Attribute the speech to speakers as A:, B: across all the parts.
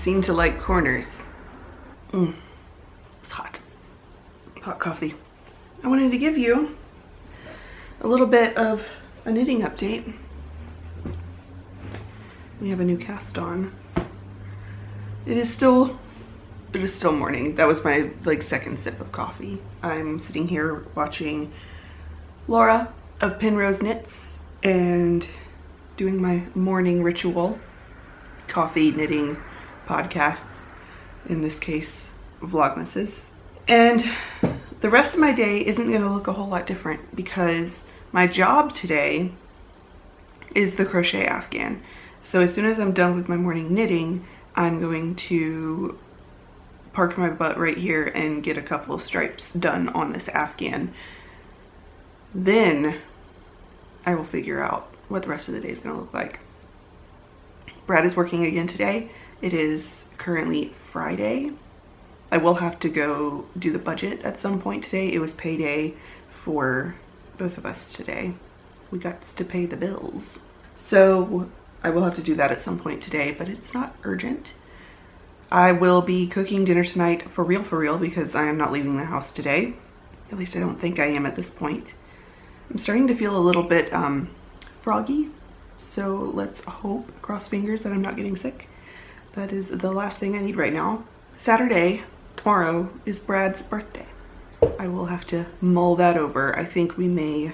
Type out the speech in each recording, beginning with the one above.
A: seem to like corners. It's hot. Hot coffee. I wanted to give you a little bit of a knitting update. We have a new cast on. It is still morning. That was my second sip of coffee. I'm sitting here watching Laura of Penrose Knits and doing my morning ritual, coffee knitting podcasts, in this case Vlogmases. And the rest of my day isn't going to look a whole lot different because my job today is the crochet afghan. So as soon as I'm done with my morning knitting, I'm going to park my butt right here and get a couple of stripes done on this afghan. Then I will figure out what the rest of the day is going to look like. Brad is working again today. It is currently Friday. I will have to go do the budget at some point today. It was payday for both of us today. We got to pay the bills. So I will have to do that at some point today, but it's not urgent. I will be cooking dinner tonight for real because I am not leaving the house today. At least I don't think I am at this point. I'm starting to feel a little bit froggy, so let's hope, cross fingers, that I'm not getting sick. That is the last thing I need right now. Saturday, tomorrow, is Brad's birthday. I will have to mull that over. I think we may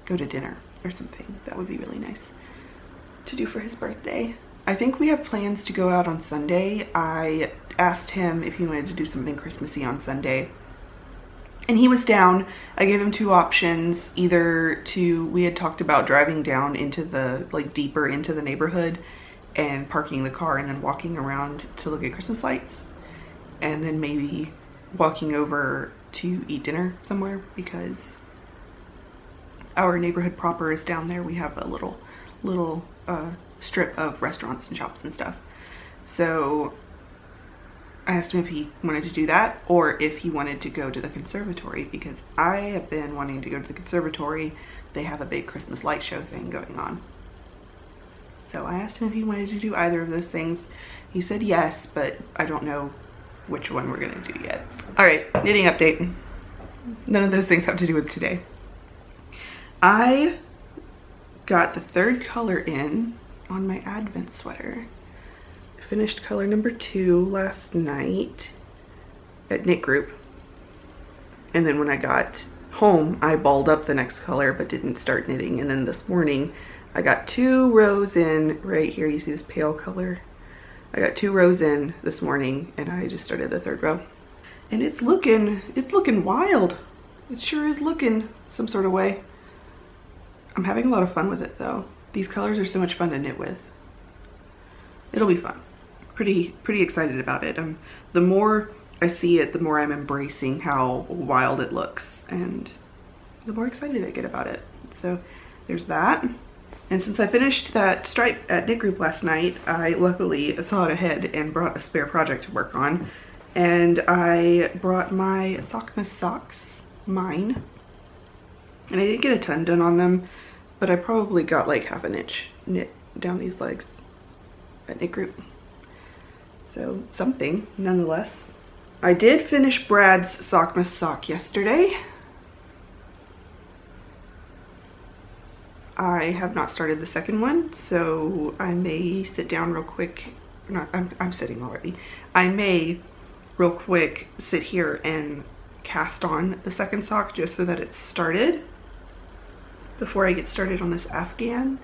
A: go to dinner or something. That would be really nice to do for his birthday. I think we have plans to go out on Sunday. I asked him if he wanted to do something Christmassy on Sunday, and he was down. I gave him two options. Either we had talked about driving down into the, deeper into the neighborhood and parking the car and then walking around to look at Christmas lights, and then maybe walking over to eat dinner somewhere, because our neighborhood proper is down there. We have a little strip of restaurants and shops and stuff. So I asked him if he wanted to do that or if he wanted to go to the conservatory, because I have been wanting to go to the conservatory. They have a big Christmas light show thing going on. So I asked him if he wanted to do either of those things. He said yes, but I don't know which one we're gonna do yet. All right, knitting update. None of those things have to do with today. I got the third color in on my Advent sweater. I finished color number 2 last night at knit group, and then when I got home I balled up the next color but didn't start knitting. And then this morning I got 2 rows in right here. You see this pale color? I got 2 rows in this morning and I just started the 3rd row, and it's looking wild. It sure is looking some sort of way. I'm having a lot of fun with it though. These colors are so much fun to knit with. It'll be fun. Pretty excited about it. The more I see it, the more I'm embracing how wild it looks, and the more excited I get about it. So there's that. And since I finished that stripe at knit group last night, I luckily thought ahead and brought a spare project to work on. And I brought my Vlogmas socks, mine. And I didn't get a ton done on them, but I probably got like half an inch knit down these legs at knit group. So something, nonetheless. I did finish Brad's Vlogmas sock yesterday. I have not started the second one, so I may sit down real quick. I'm sitting already. I may real quick sit here and cast on the second sock just so that it's started before I get started on this afghan.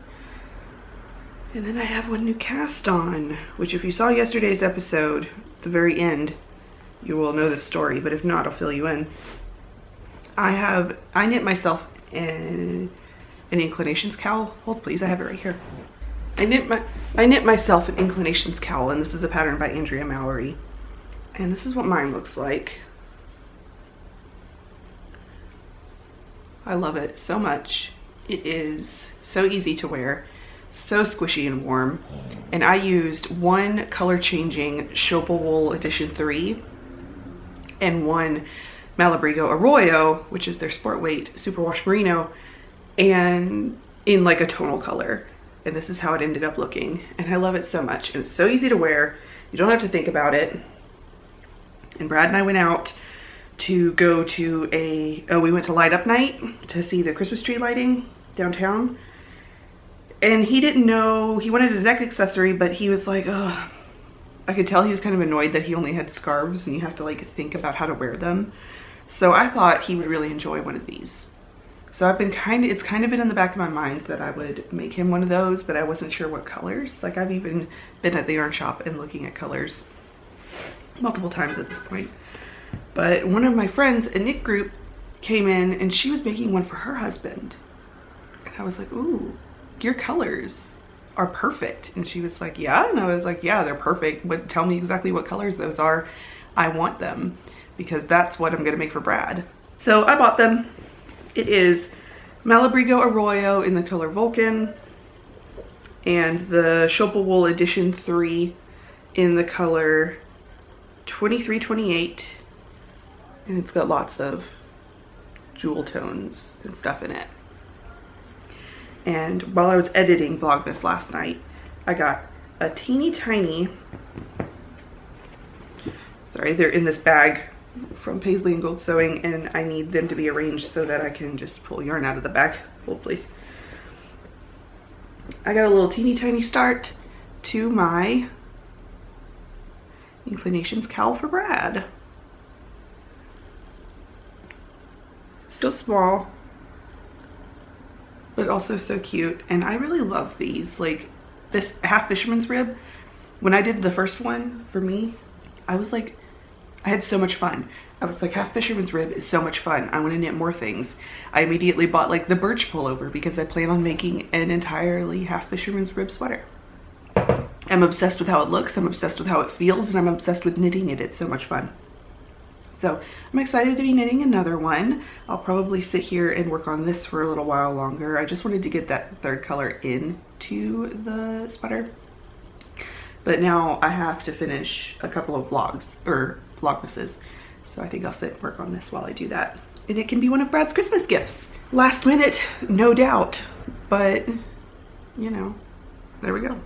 A: And then I have one new cast on, which if you saw yesterday's episode, the very end, you will know the story, but if not, I'll fill you in. I knit myself an inclinations cowl. Hold please, I have it right here. I knit myself an inclinations cowl, and this is a pattern by Andrea Mallory. And this is what mine looks like. I love it so much. It is so easy to wear, so squishy and warm. And I used one color changing Shopal Wool Edition 3 and one Malabrigo Arroyo, which is their sport weight superwash merino, and in like a tonal color. And this is how it ended up looking. And I love it so much. And it's so easy to wear. You don't have to think about it. And Brad and I went out to go to we went to light up night to see the Christmas tree lighting downtown. And he didn't know, he wanted a neck accessory, but he was like, oh, I could tell he was kind of annoyed that he only had scarves and you have to like think about how to wear them. So I thought he would really enjoy one of these. So I've been it's kind of been in the back of my mind that I would make him one of those, but I wasn't sure what colors. Like I've even been at the yarn shop and looking at colors multiple times at this point. But one of my friends, a knit group, came in and she was making one for her husband. And I was like, ooh, your colors are perfect. And she was like, yeah. And I was like, yeah, they're perfect, but tell me exactly what colors those are. I want them because that's what I'm gonna make for Brad. So I bought them. It is Malabrigo Arroyo in the color Vulcan and the Shopal Wool Edition 3 in the color 2328, and it's got lots of jewel tones and stuff in it. And while I was editing Vlogmas last night, I got a teeny tiny, sorry, they're in this bag from Paisley and Gold Sewing, and I need them to be arranged so that I can just pull yarn out of the bag. Hold please. I got a little teeny tiny start to my Inclinations cowl for Brad. It's so small, but also so cute, and I really love these. Like this half fisherman's rib, when I did the first one for me, I was like, I had so much fun. I was like, half fisherman's rib is so much fun. I want to knit more things. I immediately bought like the birch pullover because I plan on making an entirely half fisherman's rib sweater. I'm obsessed with how it looks, I'm obsessed with how it feels, and I'm obsessed with knitting it. It's so much fun. So I'm excited to be knitting another one. I'll probably sit here and work on this for a little while longer. I just wanted to get that third color into the sweater. But now I have to finish a couple of vlogmases. So I think I'll sit and work on this while I do that. And it can be one of Brad's Christmas gifts. Last minute, no doubt, but you know, there we go.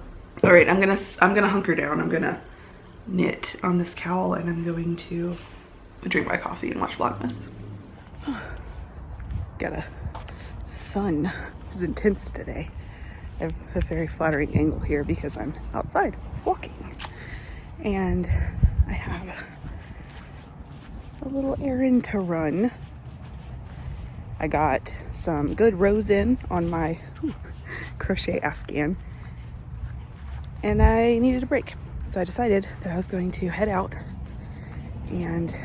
A: All right, I'm gonna hunker down. I'm gonna knit on this cowl, and I'm going to drink my coffee and watch Vlogmas. Got a sun. This is intense today. I have a very flattering angle here because I'm outside walking, and I have a little errand to run. I got some good rows in on my crochet afghan, and I needed a break. So I decided that I was going to head out and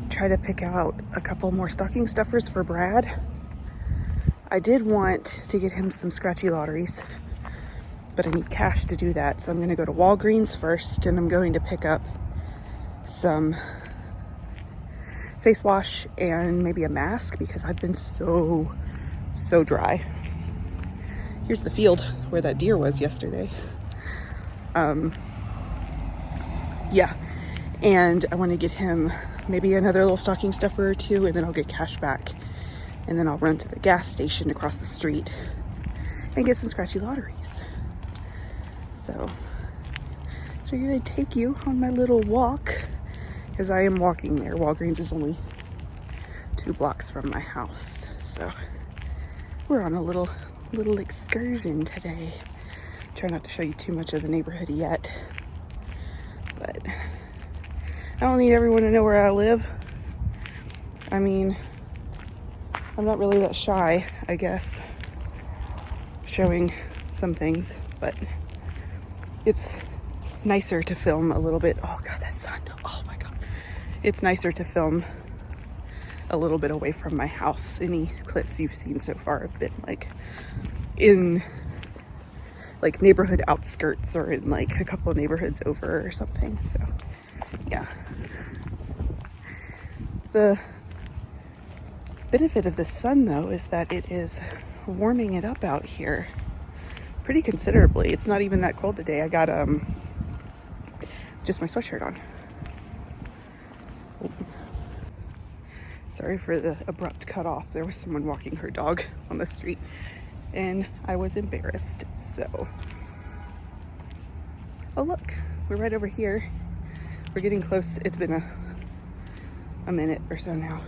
A: try to pick out a couple more stocking stuffers for Brad. I did want to get him some scratchy lotteries, but I need cash to do that. So I'm gonna go to Walgreens first, and I'm going to pick up some face wash and maybe a mask because I've been so dry. Here's the field where that deer was yesterday. Yeah, and I want to get him maybe another little stocking stuffer or two, and then I'll get cash back, and then I'll run to the gas station across the street and get some scratchy lotteries. So I'm gonna take you on my little walk, because I am walking there. Walgreens is only 2 blocks from my house, so we're on a little excursion today. Try not to show you too much of the neighborhood yet, but I don't need everyone to know where I live. I mean, I'm not really that shy, I guess, showing some things, but it's nicer to film a little bit. Oh God, that sun, oh my God. It's nicer to film a little bit away from my house. Any clips you've seen so far have been like in like neighborhood outskirts or in like a couple of neighborhoods over or something. So yeah. The benefit of the sun though is that it is warming it up out here pretty considerably. It's not even that cold today. I got just my sweatshirt on. Sorry for the abrupt cut off. There was someone walking her dog on the street and I was embarrassed, so. Oh look, we're right over here. We're getting close. It's been a minute or so now.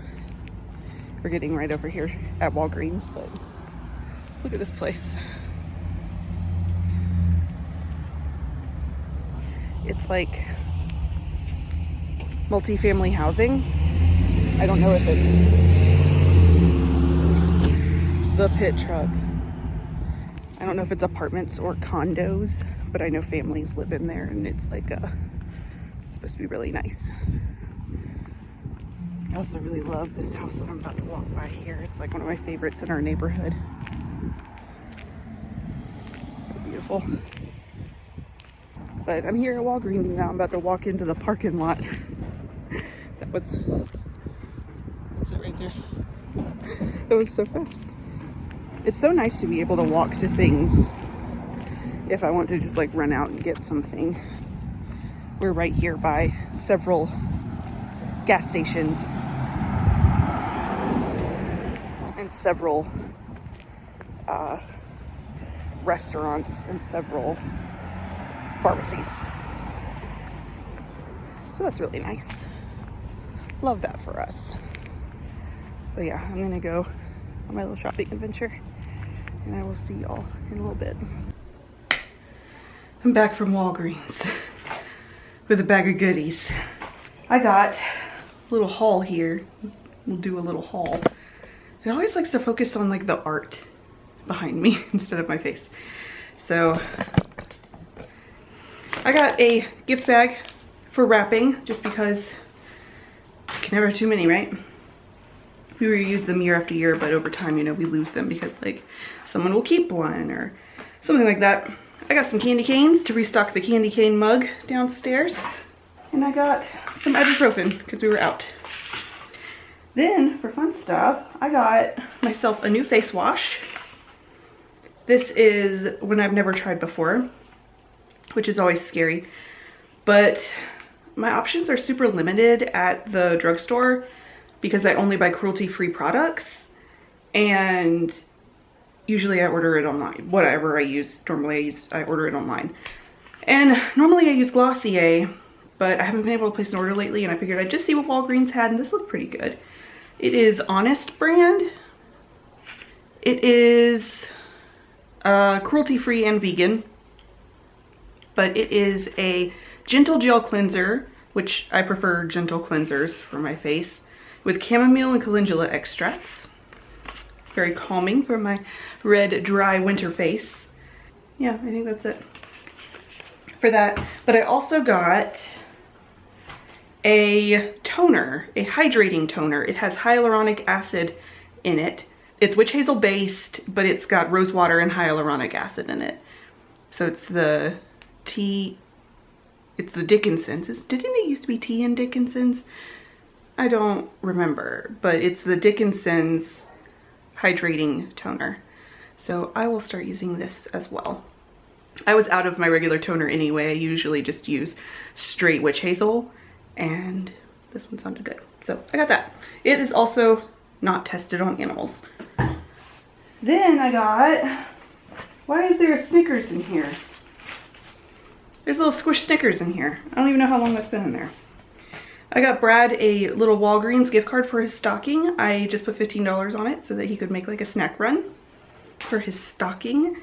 A: We're getting right over here at Walgreens, but look at this place. It's like multifamily housing. I don't know if it's the pit truck. I don't know if it's apartments or condos, but I know families live in there, and it's like it's supposed to be really nice. I also really love this house that I'm about to walk by here. It's like one of my favorites in our neighborhood. It's so beautiful. But I'm here at Walgreens now. I'm about to walk into the parking lot. That's it right there. That was so fast. It's so nice to be able to walk to things if I want to just like run out and get something. We're right here by several gas stations and several restaurants and several pharmacies. So that's really nice. Love that for us. So yeah, I'm gonna go on my little shopping adventure, and I will see y'all in a little bit. I'm back from Walgreens with a bag of goodies. I got a little haul here. We'll do a little haul. It always likes to focus on like the art behind me instead of my face. So I got a gift bag for wrapping, just because you can never have too many, right? We reuse them year after year, but over time, you know, we lose them because like someone will keep one or something like that. I got some candy canes to restock the candy cane mug downstairs. And I got some ibuprofen because we were out. Then for fun stuff, I got myself a new face wash. This is one I've never tried before, which is always scary. But my options are super limited at the drugstore because I only buy cruelty-free products, and usually I order it online. Whatever I use, normally I order it online. And normally I use Glossier, but I haven't been able to place an order lately, and I figured I'd just see what Walgreens had, and this looked pretty good. It is Honest brand. It is cruelty-free and vegan, but it is a gentle gel cleanser, which I prefer gentle cleansers for my face, with chamomile and calendula extracts. Very calming for my red, dry winter face. Yeah, I think that's it for that. But I also got a toner, a hydrating toner. It has hyaluronic acid in it. It's witch hazel based, but it's got rose water and hyaluronic acid in it. So it's the Dickinson's. Didn't it used to be tea and Dickinson's? I don't remember, but it's the Dickinson's hydrating toner. So I will start using this as well. I was out of my regular toner anyway. I usually just use straight witch hazel, and this one sounded good. So I got that. It is also not tested on animals. Then I got, why is there a Snickers in here? There's a little squish Snickers in here. I don't even know how long that's been in there. I got Brad a little Walgreens gift card for his stocking. I just put $15 on it so that he could make like a snack run for his stocking.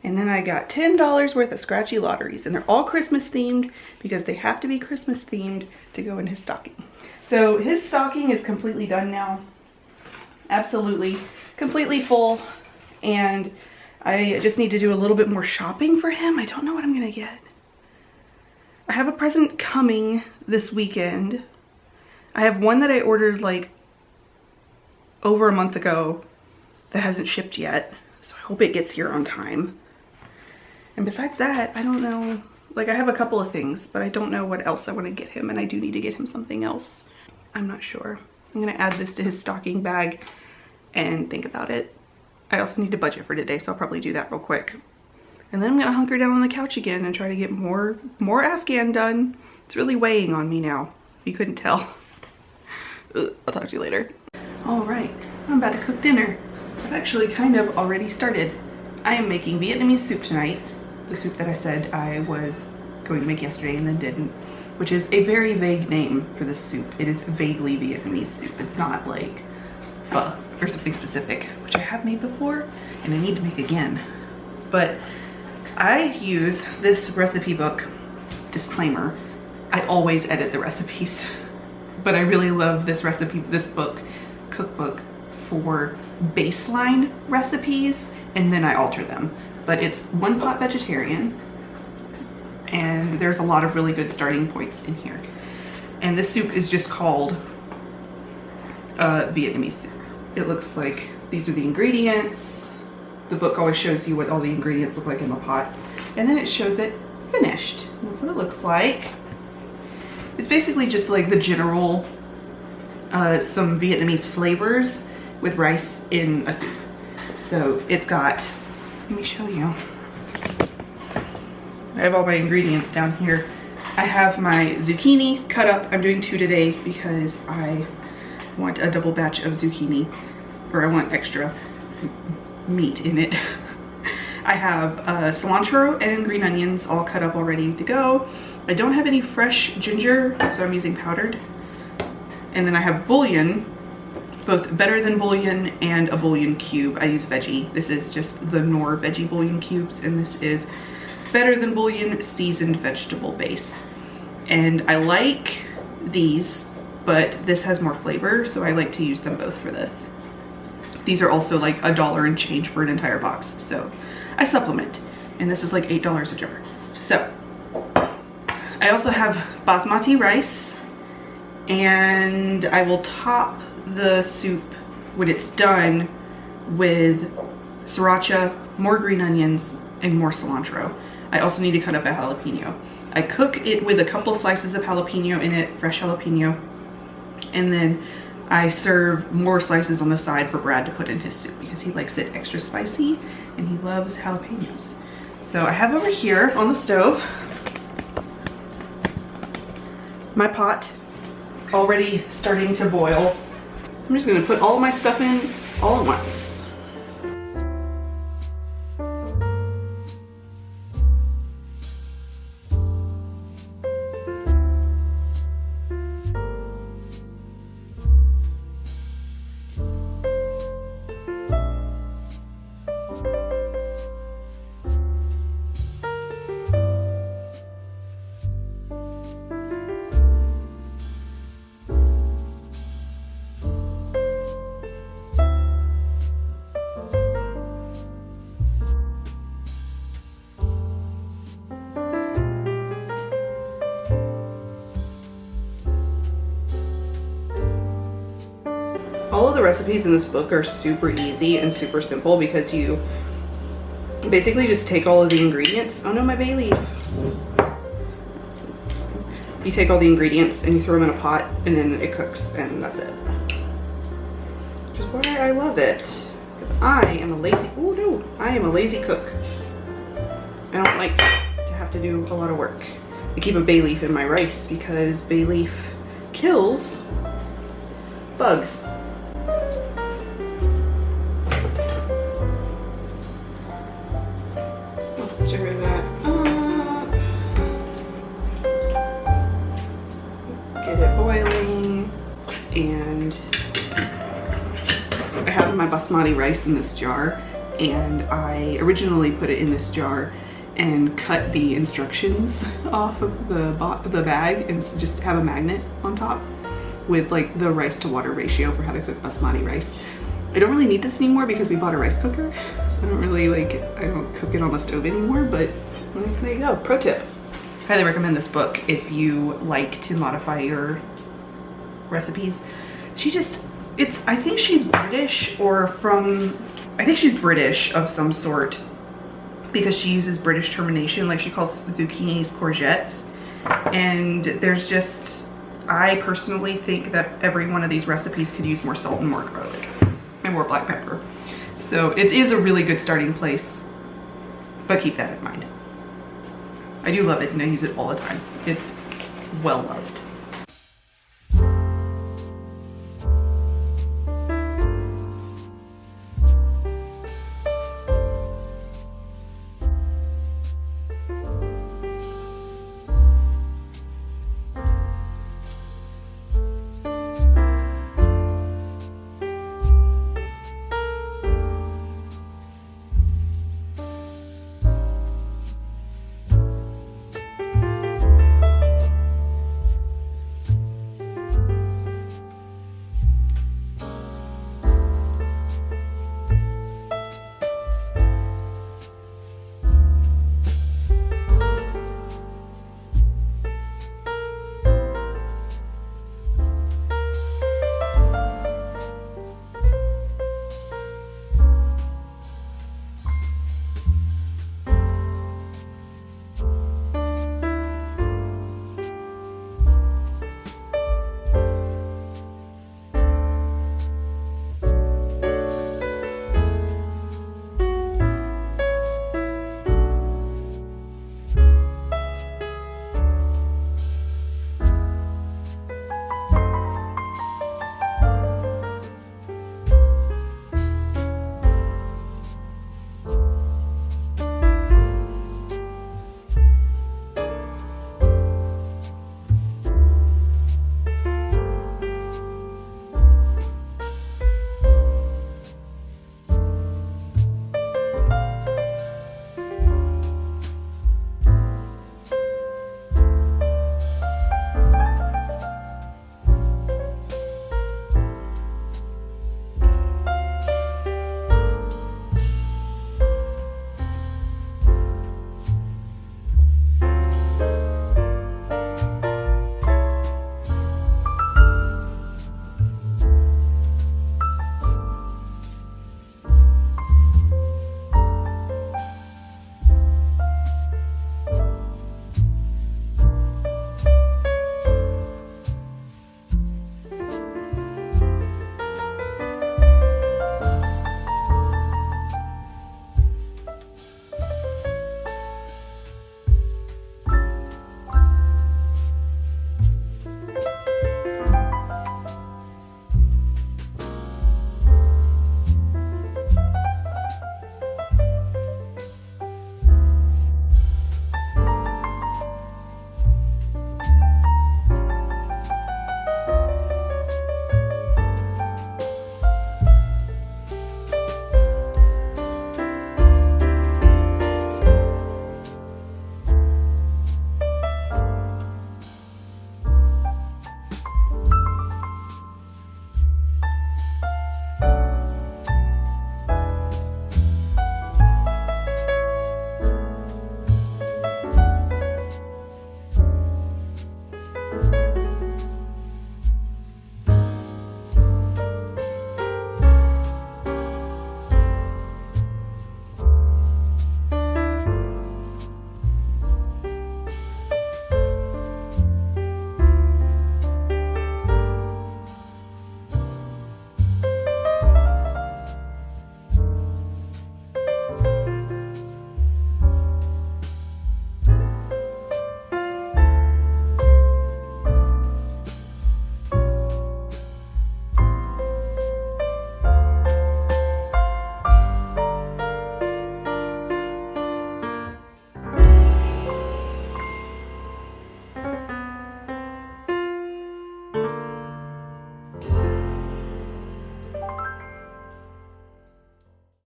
A: And then I got $10 worth of scratchy lotteries, and they're all Christmas themed because they have to be Christmas themed to go in his stocking. So his stocking is completely done now. Absolutely, completely full. And I just need to do a little bit more shopping for him. I don't know what I'm gonna get. I have a present coming this weekend. I have one that I ordered like over a month ago that hasn't shipped yet. So I hope it gets here on time. And besides that, I don't know. Like, I have a couple of things, but I don't know what else I want to get him, and I do need to get him something else. I'm not sure. I'm gonna add this to his stocking bag and think about it. I also need to budget for today, so I'll probably do that real quick. And then I'm gonna hunker down on the couch again and try to get more Afghan done. It's really weighing on me now, if you couldn't tell. Ugh, I'll talk to you later. All right, I'm about to cook dinner. I've actually kind of already started. I am making Vietnamese soup tonight. The soup that I said I was going to make yesterday and then didn't, which is a very vague name for this soup. It is vaguely Vietnamese soup. It's not like pho or something specific, which I have made before and I need to make again. But I use this recipe book. Disclaimer, I always edit the recipes, but I really love this cookbook for baseline recipes, and then I alter them. But it's one pot vegetarian, and there's a lot of really good starting points in here. And this soup is just called Vietnamese soup. It looks like these are the ingredients. The book always shows you what all the ingredients look like in the pot, and then it shows it finished. That's what it looks like. It's basically just like the general, some Vietnamese flavors with rice in a soup. So it's got, let me show you. I have all my ingredients down here. I have my zucchini cut up. I'm doing 2 today because I want a double batch of zucchini, or I want extra meat in it. I have cilantro and green onions all cut up all ready to go. I don't have any fresh ginger, so I'm using powdered. And then I have bouillon, both Better Than bouillon and a bouillon cube. I use veggie. This is just the Knorr veggie bouillon cubes, and this is Better Than bouillon seasoned vegetable base. And I like these, but this has more flavor, so I like to use them both for this. These are also like $1 and change for an entire box, so I supplement, and this is like $8 a jar. So I also have basmati rice, and I will top the soup when it's done with sriracha, more green onions, and more cilantro. I also need to cut up a jalapeno. I cook it with a couple slices of jalapeno in it, fresh jalapeno, and then I serve more slices on the side for Brad to put in his soup because he likes it extra spicy and he loves jalapenos. So I have over here on the stove my pot already starting to boil. I'm just gonna put all my stuff in all at once. All of the recipes in this book are super easy and super simple because you basically just take all of the ingredients. Oh no, my bay leaf. You take all the ingredients and you throw them in a pot and then it cooks and that's it. Which is why I love it. Because I am a lazy cook. I don't like to have to do a lot of work. I keep a bay leaf in my rice because bay leaf kills bugs. Stir that up. Get it boiling. And I have my basmati rice in this jar, and I originally put it in this jar and cut the instructions off of the bag and just have a magnet on top with like the rice to water ratio for how to cook basmati rice. I don't really need this anymore because we bought a rice cooker. I don't cook it on the stove anymore, but there you go, pro tip. Highly recommend this book if you like to modify your recipes. I think she's British I think she's British of some sort because she uses British termination, like she calls zucchinis courgettes. And I personally think that every one of these recipes could use more salt and more garlic and more black pepper. So it is a really good starting place, but keep that in mind. I do love it and I use it all the time. It's well loved.